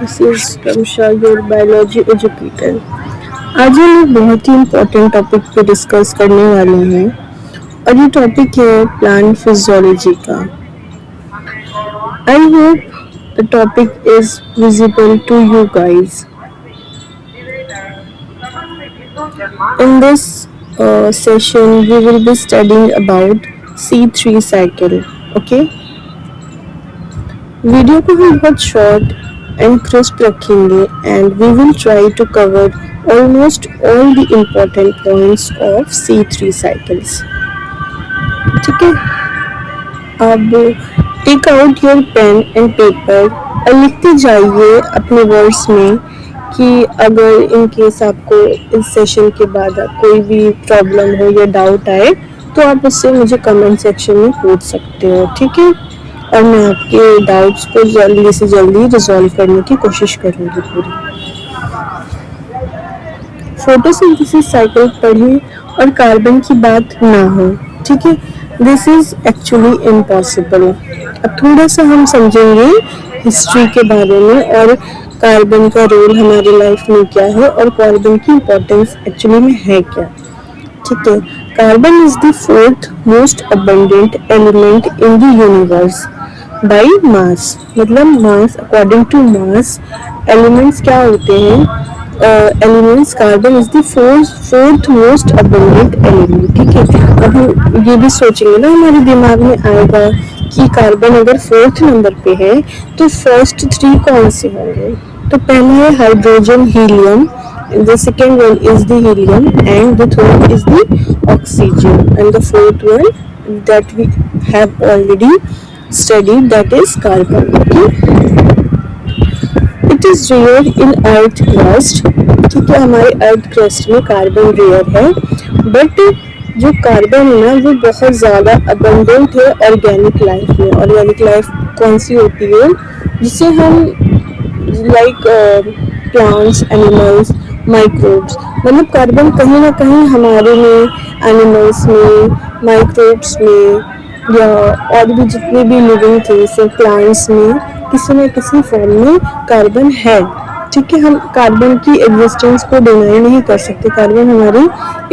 This is कमशा your biology educator. आज हम एक बहुत ही इम्पोर्टेंट टॉपिक पे डिस्कस करने वाले हैं और ये टॉपिक है प्लांट फिजियोलॉजी का। I hope the topic is visible to you guys. In this session, we will be studying about C3 cycle. Okay, video को हम बहुत शॉर्ट एंड क्रिस्प रखेंगे and we will try to cover almost all the important points of C3 cycles. ठीक है, अब take out your pen and paper और लिखते जाइए अपने वर्ड्स में कि अगर इन केस आपको इस सेशन के बाद कोई भी प्रॉब्लम हो या डाउट आए तो आप उससे मुझे कमेंट सेक्शन में पूछ सकते हो। ठीक है, और मैं आपके डाउट्स को जल्दी से जल्दी रिजॉल्व करने की कोशिश करूँगी पूरी। फोटोसिंथेसिस साइकिल पढ़ें और कार्बन की बात ना हो। ठीक है, दिस इज एक्चुअली इम्पॉसिबल। अब थोड़ा सा हम समझेंगे हिस्ट्री के बारे में और कार्बन का रोल हमारी लाइफ में क्या है और कार्बन की इम्पोर्टेंस एक्चुअली में है क्या। ठीक है, carbon is the fourth most abundant element in the universe by mass. मतलब मास, अकॉर्डिंग टू मास एलिमेंट्स क्या होते हैं। Elements carbon is the fourth most abundant element. ठीक है, अब हम ये भी सोचेंगे ना, हमारे दिमाग में आएगा कि कार्बन अगर फोर्थ नंबर पे है तो फर्स्ट थ्री कौन से होंगे। तो पहले है hydrogen, helium, the second one is the helium and the third is the oxygen and the fourth one that we have already studied, that is carbon. Okay, it is rare in earth crust. ठीक है, हमारे earth crust में carbon rare है, but जो carbon है ना वो बहुत ज़्यादा अबंडेंट है ऑर्गेनिक लाइफ में। ऑर्गेनिक लाइफ कौन सी होती है, जिसे हम लाइक प्लांट्स, एनिमल्स, माइक्रोब्स। मतलब कार्बन कहीं ना कहीं हमारे में, एनिमल्स में, माइक्रोब्स में या और भी जितने भी लिविंग थिंग्स हैं प्लांट्स में किसी न किसी फॉर्म में कार्बन है। ठीक है, हम कार्बन की एग्जिस्टेंस को डिनाई नहीं कर सकते। कार्बन हमारे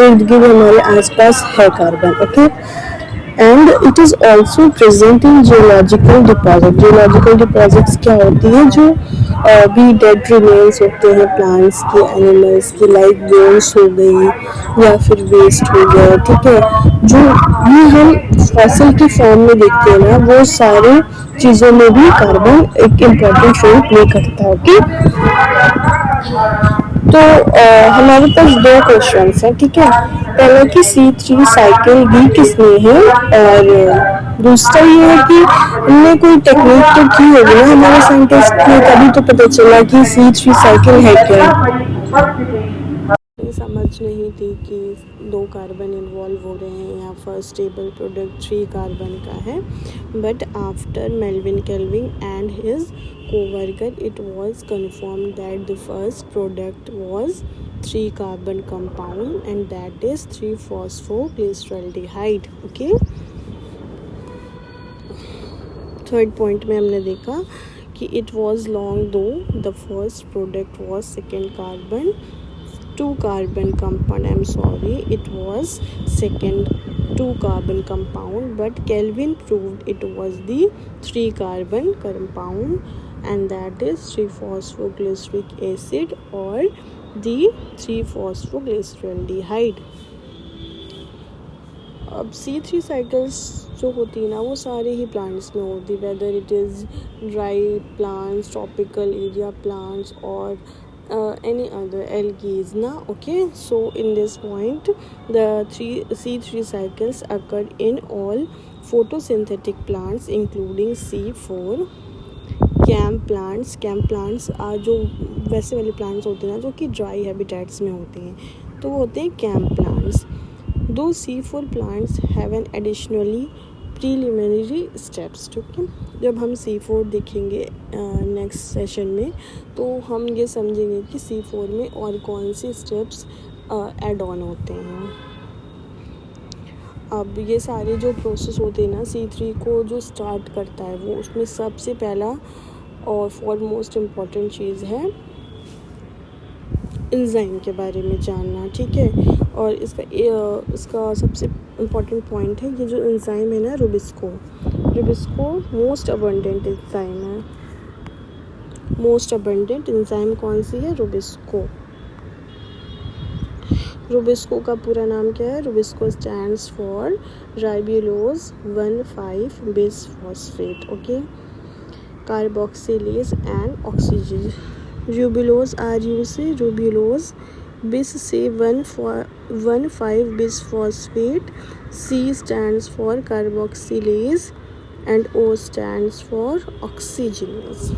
इर्द गिर्द, हमारे आसपास है carbon. Okay, and it is also present in geological deposit. Geological deposits क्या होती है, जो भी डेड रिमेन्स होते हैं प्लांट्स के, एनिमल्स की, लाइक बोन्स हो गई या फिर वेस्ट हो गया। ठीक है, जो भी हम फॉसिल की फॉर्म में देखते हैं ना, वो सारे चीज़ों में भी कार्बन एक इम्पॉर्टेंट रोल प्ले करता है। ओके, तो हमारे पास दो क्वेश्चन हैं। ठीक है, पहला कि C3 साइकिल दी किसने है और दूसरा ये है कि हमने कोई टेक्निक तो की होगी ना हमारे साइंटिस्ट ने, तभी तो पता चला कि C3 साइकिल है क्या। समझ नहीं थी कि दो कार्बन इन्वॉल्व हो रहे हैं, यहाँ फर्स्ट स्टेबल प्रोडक्ट 3 कार्बन का है, but after Melvin kelvin and his co-worker it was confirmed that the first product was 3 carbon compound and that is 3-phosphoglyceraldehyde. Okay, third point में हमने देखा कि it was long though the first product was second carbon 2 carbon compound. I'm sorry, it was second 2 carbon compound, but Kelvin proved it was the 3 carbon compound and that is 3-phosphoglyceric acid or the 3-phosphoglyceraldehyde. अब C3 cycles जो होती है ना वो सारे ही plants में होती है, whether it is dry plants, tropical area plants और any other algae na. Okay, so in this point the C3 cycles occur in all photosynthetic plants including C4 camp plants जो वैसे वाले प्लांट्स होते हैं ना जो कि ड्राई हैबिटेट्स में होते हैं, तो वो होते हैं कैम्प प्लांट्स। दो C4 plants have an additionally preliminary steps. ठीक है, जब हम C4 देखेंगे नेक्स्ट सेशन में तो हम ये समझेंगे कि C4 में और कौन से स्टेप्स ऐड ऑन होते हैं। अब ये सारे जो प्रोसेस होते हैं ना C3 को जो स्टार्ट करता है वो उसमें सबसे पहला और फॉरमोस्ट इम्पॉर्टेंट चीज़ है एंजाइम के बारे में जानना, ठीक है। और इसका सबसे इम्पॉर्टेंट पॉइंट है ये जो एंजाइम है ना, रुबिस्को मोस्ट अबंडेंट एंजाइम है। मोस्ट अबंडेंट एंजाइम कौन सी है? रुबिस्को का पूरा नाम क्या है? Rubisco stands for ribulose 1,5 bisphosphate, okay, carboxylase and oxygen. Ribulose RU से रूबुलोज, बिस से 1,5 bisphosphate, C stands for carboxylase and O stands for oxygenase.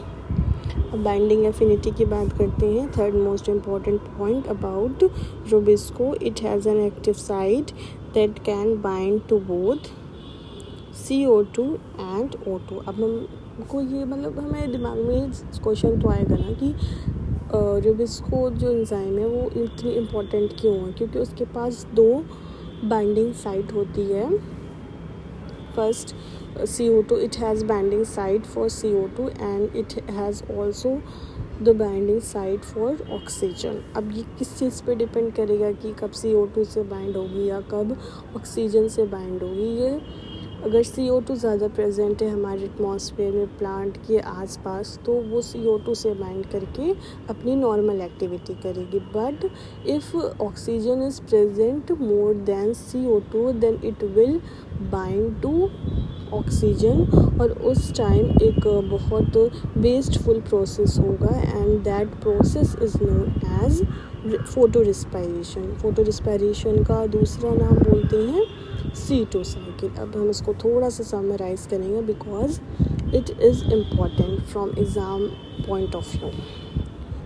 अब बाइंडिंग एफिनिटी की बात करते हैं। Third most important point about rubisco, it has an active site that can bind to both CO2 and O2। अब हमको ये मतलब हमें दिमाग में क्वेश्चन तो आएगा ना कि रुबिस्को जो एंजाइम है वो इतनी इम्पॉर्टेंट क्यों है? क्योंकि उसके पास 2 बाइंडिंग साइट होती है। First CO2, it has binding site for CO2 and it has also the binding site for oxygen। अब ये किस चीज़ पे डिपेंड करेगा कि कब CO2 से बाइंड होगी या कब ऑक्सीजन से बाइंड होगी। ये अगर CO2 ज़्यादा प्रेजेंट है हमारे एटमॉस्फेयर में, प्लांट के आसपास, तो वो CO2 से बाइंड करके अपनी नॉर्मल एक्टिविटी करेगी। But if oxygen is present more than CO2 then it will bind to oxygen, और उस टाइम एक बहुत वेस्टफुल प्रोसेस होगा and that process is known as photorespiration का दूसरा नाम बोलते हैं C2 साइकिल। अब हम इसको थोड़ा सा समराइज़ करेंगे because it is important from exam point of view.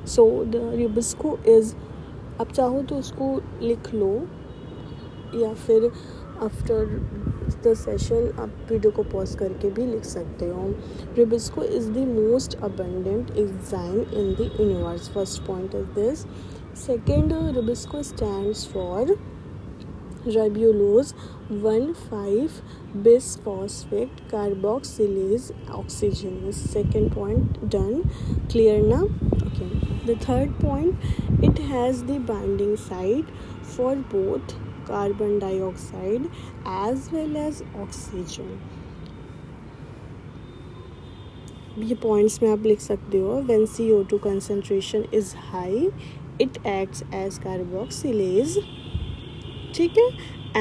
So the rubisco is, अब चाहो तो उसको लिख लो या फिर आफ्टर द सेशन आप वीडियो को पॉज करके भी लिख सकते हो। Rubisco is the most abundant enzyme in the universe. First point is this. Second, rubisco stands for ribulose 1,5 bisphosphate carboxylase oxygenase. Second point done, clear ना? Okay. The third point, it has the binding site for both carbon dioxide as well as oxygen। ये points में आप लिख सकते हो। when CO2 concentration is high it acts as carboxylase, ठीक है,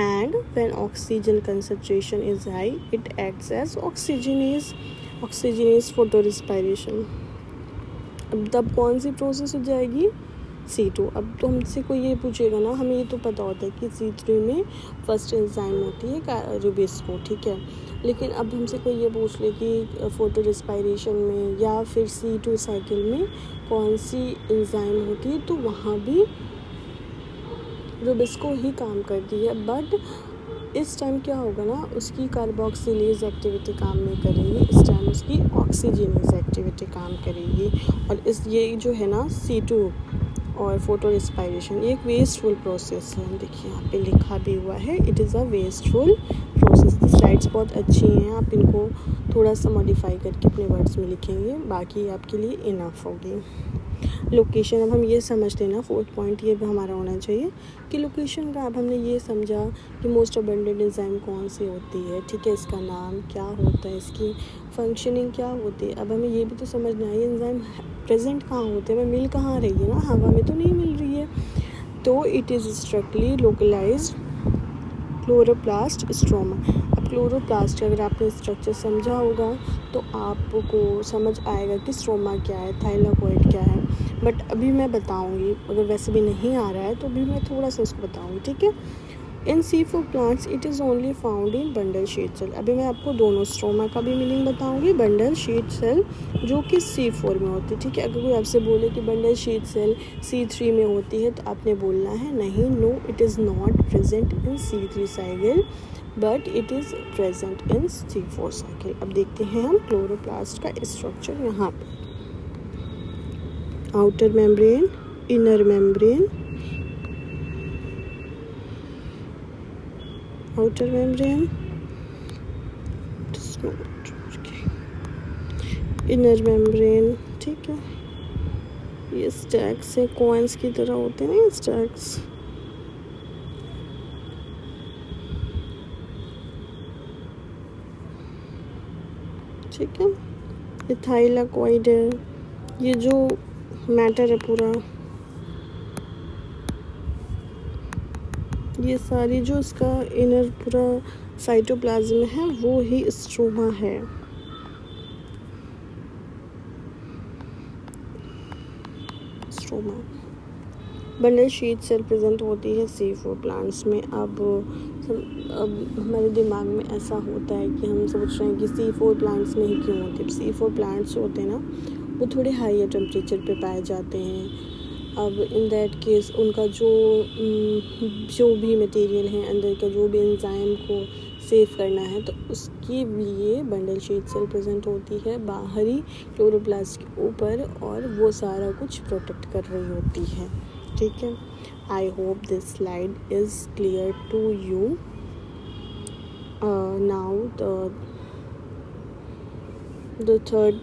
and when oxygen concentration is high it acts as oxygenase photorespiration। अब तब कौन सी प्रोसेस हो जाएगी? C2। अब तो हमसे कोई ये पूछेगा ना, हमें ये तो पता होता है कि C3 में फर्स्ट एंजाइम होती है रुबिस्को, ठीक है, लेकिन अब हमसे कोई ये पूछ ले कि फोटो रिस्पायरेशन में या फिर C2 साइकिल में कौन सी एंजाइम होती है, तो वहाँ भी रुबिस्को ही काम करती है। बट इस टाइम क्या होगा ना, उसकी कार्बोक्सिलेज एक्टिविटी काम नहीं करेगी, इस टाइम उसकी ऑक्सीजनेज एक्टिविटी काम करेगी। और ये जो है ना C2 और फोटो रिस्पायरेशन, ये एक वेस्टफुल प्रोसेस है। देखिए यहाँ पे लिखा भी हुआ है, it is a wasteful process. The slides बहुत अच्छी हैं, आप इनको थोड़ा सा मॉडिफाई करके अपने वर्ड्स में लिखेंगे, बाकी आपके लिए इनफ होगी। लोकेशन, अब हम ये समझते हैं ना, फोर्थ पॉइंट ये भी हमारा होना चाहिए कि लोकेशन का। अब हमने ये समझा कि मोस्ट अबंडेंट एंजाइम कौन सी होती है, ठीक है, इसका नाम क्या होता है, इसकी फंक्शनिंग क्या होती है। अब हमें ये भी तो समझना है एंजाइम प्रेजेंट कहाँ होते हैं, मिल कहाँ रही है ना, हवा में तो नहीं मिल रही है। तो it is strictly localised chloroplast stroma. अब क्लोरोप्लास्ट अगर आपने स्ट्रक्चर समझा होगा तो आपको समझ आएगा कि स्ट्रोमा क्या है, थाइलाकोइड क्या है। बट अभी मैं बताऊंगी, अगर वैसे भी नहीं आ रहा है तो अभी मैं थोड़ा सा उसको बताऊंगी, ठीक है। In C4 plants it is only found in bundle sheath cell. अभी मैं आपको दोनों स्ट्रोमा का भी मीनिंग बताऊंगी। बंडल शीट सेल जो कि C4 में होती है, ठीक है। अगर कोई आपसे बोले कि बंडल शीट सेल C3 में होती है तो आपने बोलना है नहीं, no it is not present in C3 cycle but it is present in C4 cycle. अब देखते हैं हम क्लोरोप्लास्ट का स्ट्रक्चर। यहाँ पे outer membrane, inner membrane, outer membrane, inner membrane, ठीक है। ये स्टैक्स है, कॉइन्स की तरह होते हैं ना ये स्टैक्स। ठीक है, ये थाइलाकॉइड है, ये जो मैटर है पूरा, ये सारी जो इसका इनर पूरा साइटोप्लाज्म है वो ही स्ट्रोमा है। स्ट्रोमा बंडल शीट से रिप्रेजेंट होती है C4 प्लांट्स में। अब हमारे दिमाग में ऐसा होता है कि हम सोच रहे हैं कि C4 प्लांट्स में ही क्यों होती है। C4 प्लांट्स होते हैं ना, वो थोड़े हाई टेम्परेचर पे पाए जाते हैं। अब इन दैट केस उनका जो भी मटेरियल है अंदर का, जो भी एंजाइम को सेव करना है, तो उसके लिए बंडल शीट से रिप्रेजेंट होती है बाहरी क्लोरोप्लास्ट के ऊपर, और वो सारा कुछ प्रोटेक्ट कर रही होती है। ठीक है, I hope this slide is clear to you. Now the third,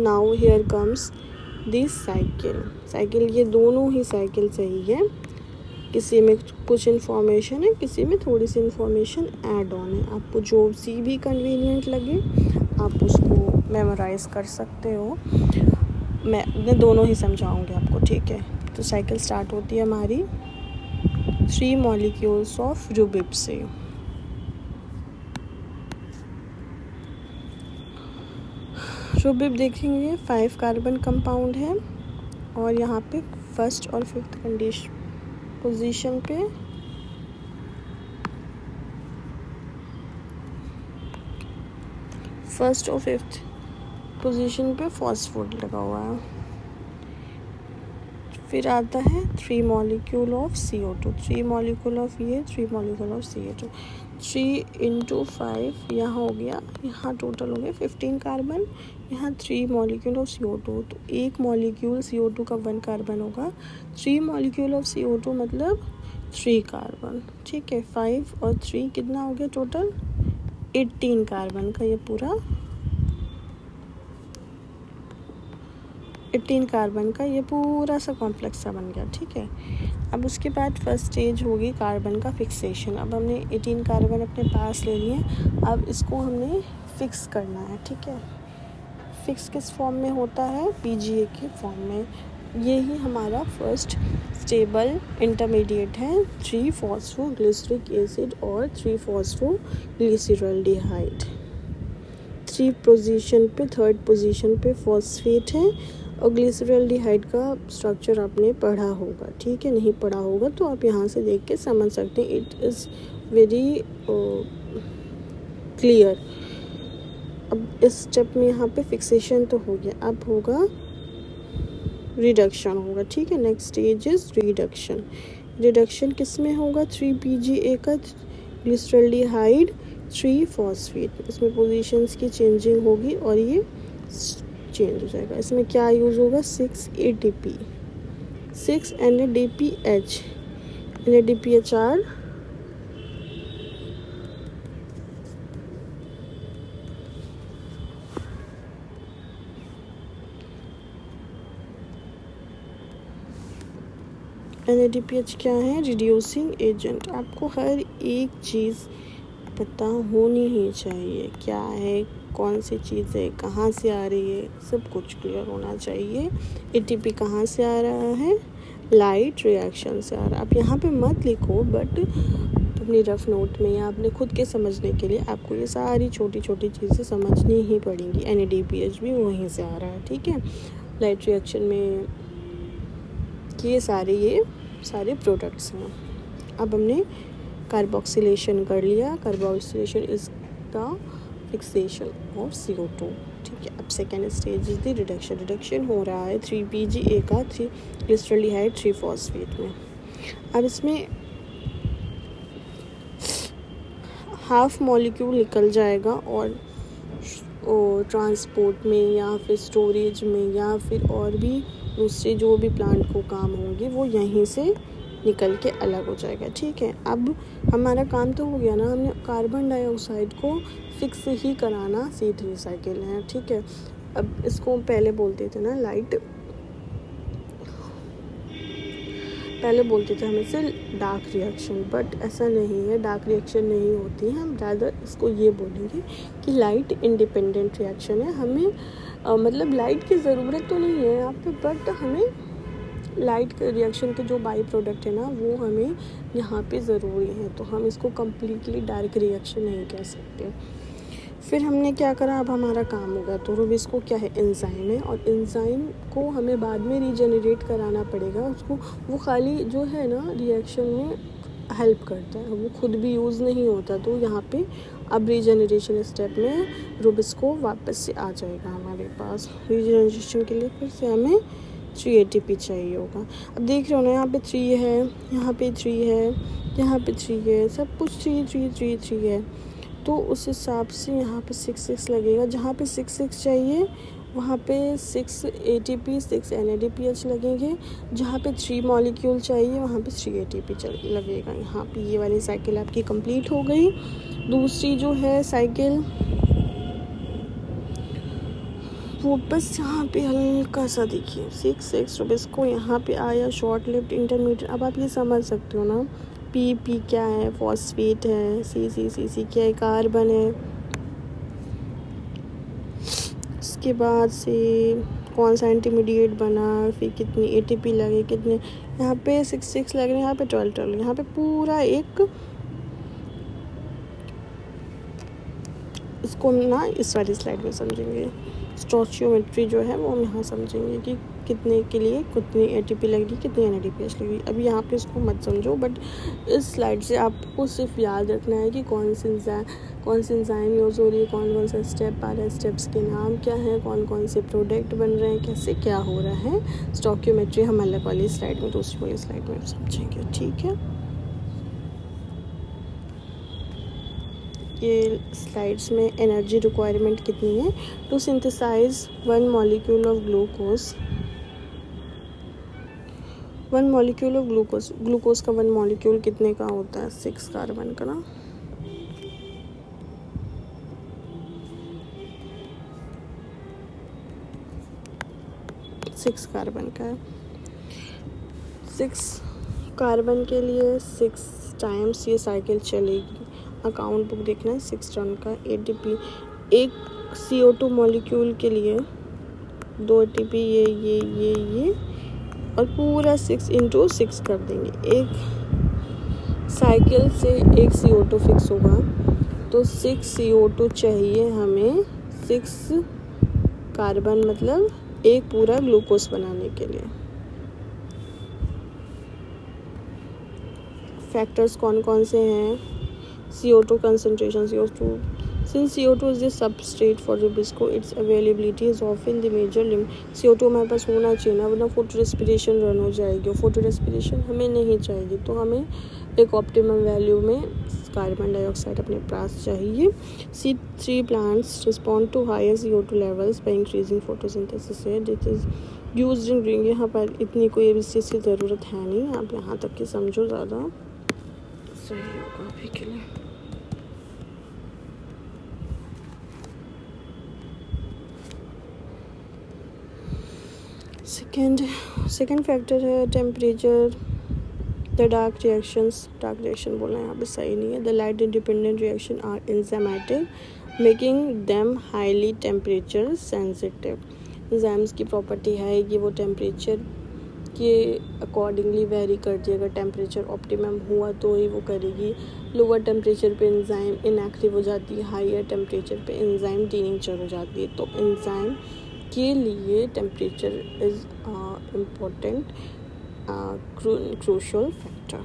now here comes this cycle. ये दोनों ही साइकिल सही है, किसी में कुछ इन्फॉर्मेशन है, किसी में थोड़ी सी इन्फॉर्मेशन ऐड ऑन है। आपको जो सी भी कन्वीनियंट लगे आप उसको मेमोराइज कर सकते हो। मैं दोनों ही समझाऊंगी आपको, ठीक है। तो साइकिल स्टार्ट होती है हमारी 3 मॉलिक्यूल्स ऑफ रुबिब से। रुबिब देखेंगे 5 कार्बन कंपाउंड है, और यहाँ पे फर्स्ट और फिफ्थ पोजीशन पे फर्स्ट और फिफ्थ पोजीशन पे फॉस्फोर लगा हुआ है। फिर आता है 3 molecule of CO2, 3 molecule of ये, 3 मॉलिक्यूल ऑफ CO2, 3 × 5 यहाँ हो गया, यहाँ टोटल हो गया 15 कार्बन, यहाँ 3 मॉलिक्यूल ऑफ CO2। तो एक मॉलिक्यूल CO2 का 1 कार्बन होगा, 3 मॉलिक्यूल ऑफ CO2 मतलब 3 कार्बन। ठीक है, 5 और 3 कितना हो गया टोटल 18 कार्बन का ये पूरा 18 कार्बन का ये पूरा सा कॉम्प्लेक्स सा बन गया। ठीक है, अब उसके बाद फर्स्ट स्टेज होगी कार्बन का फिक्सेशन। अब हमने 18 कार्बन अपने पास ले लिए, अब इसको हमने फिक्स करना है। ठीक है, फिक्स किस फॉर्म में होता है, PGA के फॉर्म में। यही हमारा फर्स्ट स्टेबल इंटरमीडिएट है 3-फॉस्फोग्लिसरिक एसिड और 3-फॉस्फोग्लिसरॉल्डिहाइड। 3 पोजीशन पे, थर्ड पोजीशन पे फॉस्फेट है, और ग्लिसरॉल्डिहाइड का स्ट्रक्चर आपने पढ़ा होगा। ठीक है, नहीं पढ़ा होगा तो आप यहाँ से देख के समझ सकते हैं, इट इज़ वेरी क्लियर। अब इस स्टेप में यहाँ पे फिक्सेशन तो हो गया, अब होगा रिडक्शन होगा। ठीक है, next stage is reduction. Reduction किस में होगा, 3PGA का ग्लिसरॉल्डिहाइड 3-फॉस्फेट, इसमें पोजीशंस की चेंजिंग होगी और ये चेंज हो जाएगा। इसमें क्या यूज़ होगा, 6-ATP, 6 NADPH, NADPHR NADPH क्या है, रिड्यूसिंग एजेंट। आपको हर एक चीज़ पता होनी ही चाहिए, क्या है, कौन सी चीज़ है, कहाँ से आ रही है, सब कुछ क्लियर होना चाहिए। ATP कहाँ से आ रहा है, लाइट रिएक्शन से आ रहा है। आप यहाँ पे मत लिखो, बट अपनी रफ नोट में या अपने खुद के समझने के लिए आपको ये सारी छोटी छोटी चीज़ें समझनी ही पड़ेंगी। NADPH भी वहीं से आ रहा है। ठीक है, लाइट रिएक्शन में ये सारे प्रोडक्ट्स हैं। अब हमने कार्बोक्सिलेशन कर लिया, carboxylation is the fixation of CO2। ठीक है, अब second stage is the reduction. Reduction हो रहा है 3PGA का 3-ग्लिसरॉल्डिहाइड 3-फॉस्फेट में। अब इसमें हाफ मॉलिक्यूल निकल जाएगा और ट्रांसपोर्ट में या फिर स्टोरेज में या फिर और भी दूसरे जो भी प्लांट को काम होंगे वो यहीं से निकल के अलग हो जाएगा। ठीक है, अब हमारा काम तो हो गया ना, हमने कार्बन डाइऑक्साइड को फिक्स ही कराना C3 साइकिल है। ठीक है, अब इसको पहले बोलते थे ना लाइट, पहले बोलते थे हम इसे डार्क रिएक्शन, बट ऐसा नहीं है, डार्क रिएक्शन नहीं होती है। हम ज़्यादा इसको ये बोलेंगे कि लाइट इंडिपेंडेंट रिएक्शन है। हमें मतलब लाइट की ज़रूरत तो नहीं है यहाँ पे, बट हमें लाइट के रिएक्शन के जो बाई प्रोडक्ट है ना वो हमें यहाँ पे ज़रूरी है, तो हम इसको कम्प्लीटली डार्क रिएक्शन नहीं कह सकते। फिर हमने क्या करा, अब हमारा काम होगा। तो रूबिस को क्या है, एंजाइम है, और एंजाइम को हमें बाद में रीजनरेट कराना पड़ेगा उसको। वो खाली जो है ना रिएक्शन में हेल्प करता है, वो खुद भी यूज़ नहीं होता। तो यहाँ पे अब रीजनरेशन स्टेप में रूबिस को वापस से आ जाएगा हमारे पास। रीजनरेशन के लिए फिर से हमें 3 ATP चाहिए होगा। अब देख रहे हो ना, यहाँ पे 3 है, यहाँ पे 3 है, यहाँ पे 3 है, सब कुछ 3 है। तो उस हिसाब से यहाँ पे 6 लगेगा। जहाँ पे 6 चाहिए वहाँ पे 6 ATP 6 NADPH लगेंगे। जहाँ पे 3 मॉलिक्यूल चाहिए वहाँ पे 3 ATP लगेगा। यहाँ पे ये वाली साइकिल आपकी कंप्लीट हो गई। दूसरी जो है साइकिल वो बस यहाँ पे हल्का सा देखिए 6 रूबिस को यहाँ पे आया, शॉर्ट लिव्ड इंटरमीडिएट। अब आप ये समझ सकते हो ना, P क्या है, फॉस्फेट है, C क्या है, कार्बन है। उसके बाद से कौन सा इंटरमीडिएट बना, फिर कितनी ATP लगे, कितने यहाँ पे 6 लग रहे हैं, यहाँ पे 12 यहाँ पे पूरा एक, इसको ना इस वाली स्लाइड में समझेंगे। स्टोचियोमेट्री जो है वो हम यहाँ समझेंगे कि कितने के लिए कितनी ATP लग रही, कितनी NADPH लग रही। अभी यहाँ पे इसको मत समझो, बट इस स्लाइड से आपको सिर्फ याद रखना है कि कौन सी एंजाइम यूज़ हो रही है, कौन सा स्टेप आ रहा है, स्टेप्स के नाम क्या है, कौन से प्रोडक्ट बन रहे हैं, कैसे क्या हो रहा है। स्टोचियोमेट्री हम अलग वाली स्लाइड में, दूसरी वाली स्लाइड में समझेंगे। ठीक है, ये स्लाइड्स में एनर्जी रिक्वायरमेंट कितनी है to synthesise 1 molecule of glucose. 1 molecule of glucose का 1 मॉलिक्यूल कितने का होता है, 6 कार्बन का ना। सिक्स कार्बन का है। 6 कार्बन के लिए 6 टाइम्स ये साइकिल चलेगी। अकाउंट बुक देखना है, 6 टन का ATP। एक CO2 मॉलिक्यूल के लिए 2 ATP, ये और पूरा 6 × 6 कर देंगे। एक साइकिल से एक CO2 फिक्स होगा, तो 6 CO2 चाहिए हमें 6 कार्बन, मतलब एक पूरा ग्लूकोज बनाने के लिए। फैक्टर्स कौन कौन से हैं, CO2 concentration, since CO2 is the substrate for Rubisco, its availability is often the major limit। CO2 हमारे पास होना चाहिए ना, वरना फोटो रेस्पिरेशन रन हो जाएगी। फोटो रेस्पिरेशन हमें नहीं चाहिए, तो हमें एक ऑप्टिमम वैल्यू में कार्बन डाइऑक्साइड अपने पास चाहिए। C3 plants respond to higher CO2 levels by increasing photosynthesis है, this is used in green. यहाँ पर इतनी कोई इस चीज़ की ज़रूरत है नहीं, आप यहाँ तक के समझो, ज़्यादा सही होगा अभी के लिए। सेकेंड फैक्टर है टेम्परेचर। द डार्क रिएक्शन बोलना यहाँ पे सही नहीं है। The light independent reaction are enzymatic making them highly temperature sensitive. Enzymes की प्रॉपर्टी है कि वो टेम्परेचर के अकॉर्डिंगली वेरी करती है। अगर टेम्परेचर ऑप्टिमम हुआ तो ही वो करेगी। लोअर टेम्परेचर पे एंजाइम इनएक्टिव हो जाती है, हायर टेम्परेचर पे एंजाइम डीनेचर हो जाती है। तो एंजाइम के लिए temperature is important crucial factor.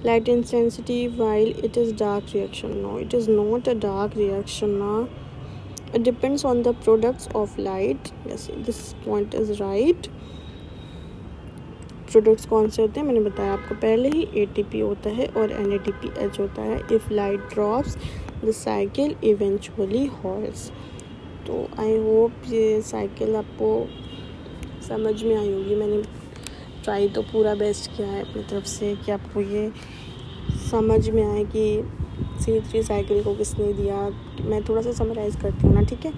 Light intensity, while it is dark reaction, no, it is not a dark reaction now. It depends on the products of light. Yes, this point is right. Products कौन से होते हैं मैंने बताया आपको पहले ही, ATP होता है और NADPH होता है। If light drops the cycle eventually halts. तो आई होप ये साइकिल आपको समझ में आई होगी। मैंने ट्राई तो पूरा बेस्ट किया है अपनी तरफ से कि आपको ये समझ में आए कि C3 साइकिल को किसने दिया। मैं थोड़ा सा समराइज़ करती हूँ ना, ठीक है।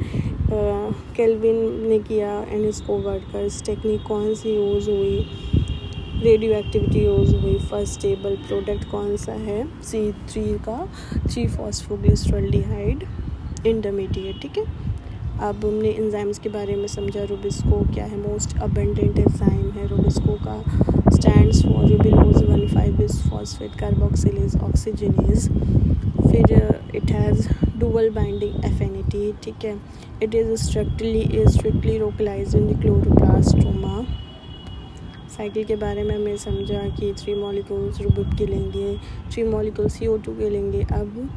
केल्विन ने किया एंड इसको वर्कर्स टेक्निक कौन सी यूज़ हुई, रेडियो एक्टिविटी यूज़ हुई, फर्स्ट स्टेबल प्रोडक्ट कौन सा है C3 का 3-फॉस्फोग्लिसरॉल्डिहाइड इंटरमीडिएट, ठीक है। अब हमने एंजाइम्स के बारे में समझा। रुबिस्को क्या है, मोस्ट अबंडेंट एंजाइम है। रुबिस्को का stands for ribulose one five bisphosphate carboxylase oxygenase. फिर it has dual binding affinity, ठीक है। It is strictly localized in the chloroplast stroma. Cycle के बारे में हमने समझा कि 3 मॉलिक्यूल्स रुबिब के लेंगे, 3 मॉलिक्यूल CO2 के लेंगे। अब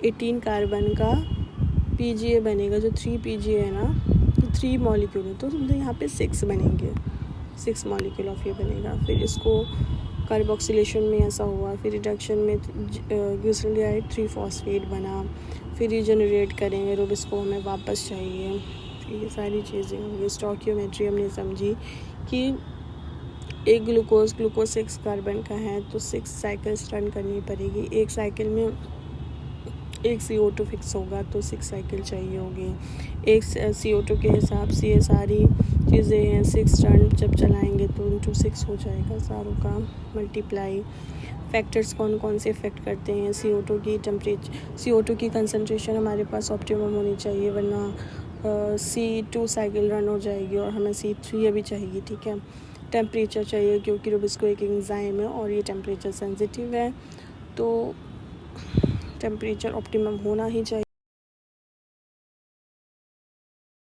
18 कार्बन का PGA बनेगा, जो 3 PGA है ना, तो 3 मॉलिक्यूल है, तो यहाँ पे 6 बनेंगे, 6 मॉलिक्यूल ऑफ ये बनेगा। फिर इसको कार्बोक्सिलेशन में ऐसा हुआ, फिर रिडक्शन में ग्लिसरॉल्डिहाइड 3-फॉस्फेट बना, फिर रिजनरेट करेंगे, रुबिस्को हमें वापस चाहिए। फिर ये सारी चीज़ें होंगी। स्टोइकियोमेट्री हमने समझी कि एक ग्लूकोज 6 कार्बन का है तो 6 साइकिल्स रन करनी पड़ेगी। एक साइकिल में एक CO2 फिक्स होगा तो 6 साइकिल चाहिए होगी। एक CO2 के हिसाब से ये सारी चीज़ें हैं, 6 टर्न जब चलाएंगे तो इंटू 6 हो जाएगा सारों का मल्टीप्लाई। फैक्टर्स कौन कौन से इफ़ेक्ट करते हैं, CO2 की कंसनट्रेशन हमारे पास ऑप्टिमम होनी चाहिए, वरना C2 साइकिल रन हो जाएगी और हमें C3 अभी चाहिए, ठीक है। टेम्परेचर चाहिए क्योंकि रुबिस्को एक एंजाइम है और ये टेम्परेचर सेंसिटिव है, तो टेम्परेचर ऑप्टिमम होना ही चाहिए।